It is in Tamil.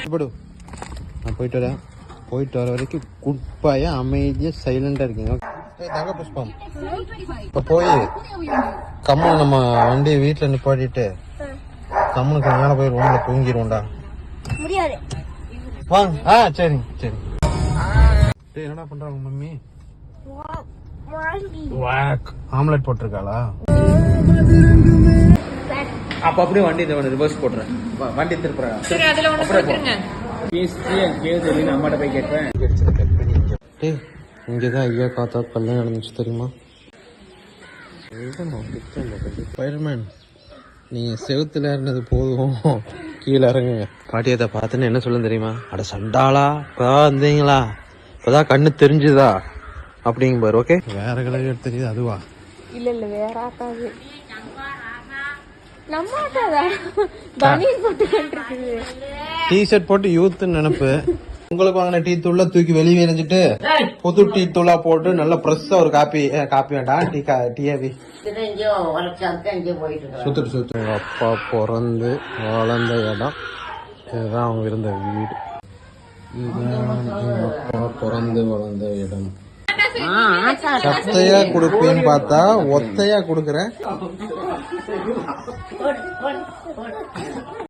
நான் போயிட்டு வரேன். போயிட்டு வர வரைக்கும் குட்பாயா அமைதியா சைலண்டா இருக்கீங்க. தங்க புஷ்பம் இப்ப போய் கம்மன் நம்ம வண்டியை வீட்டுல நிப்பாட்டிட்டு கம்மனுக்கு மேல போய் ரூம்ல தூங்கிடுவோம்டா. வாங்க. சரி சரி. என்னடா பண்றாங்க மம்மி? ஆம்லெட் போட்டிருக்காளா? அப்ப அப்படியே வண்டி ரிவர்ஸ் போட்டுறேன். வண்டி திருப்புறேன். சரி, அதுல ஒண்ணு போட்டுருங்க. அம்மாட்ட போய் கேட்பேன். இங்கதான் ஐயா காத்தா கல்யாணம் நடந்துச்சு தெரியுமா? ஃபயர்மேன், நீங்க செவுத்துல இருந்தது போதும், கீழே இறங்குங்க. பாட்டியத்தை பார்த்துன்னு என்ன சொல்ல தெரியுமா? அட சண்டாளா, இப்பதான் வந்தீங்களா, இப்பதான் கண்ணு தெரிஞ்சுதா அப்படிங்க பாரு. ஓகே, வேற கலர் தெரியுது அதுவா? இல்ல இல்ல, வேற ஆக்காது. டீ-ஷர்ட் போட்டு யூத்ன்னு நினைப்பு. உங்களுக்கு வாங்கின டீ தூள்ல தூக்கி வெளியே எரிஞ்சிட்டு புது டீ தூளா போட்டு நல்ல ஃப்ரெஷ்ஷா ஒரு காப்பி வேண்டாம், டீயாவி சுத்துட்டு. எங்க அப்பா பிறந்து வளர்ந்த இடம் இதுதான், அவங்க இருந்த வீடு இதுதான். எங்க அப்பா பிறந்து வளர்ந்த இடம். சத்தையா குடுப்பேன்னு பார்த்தா ஒத்தையா குடுக்கற.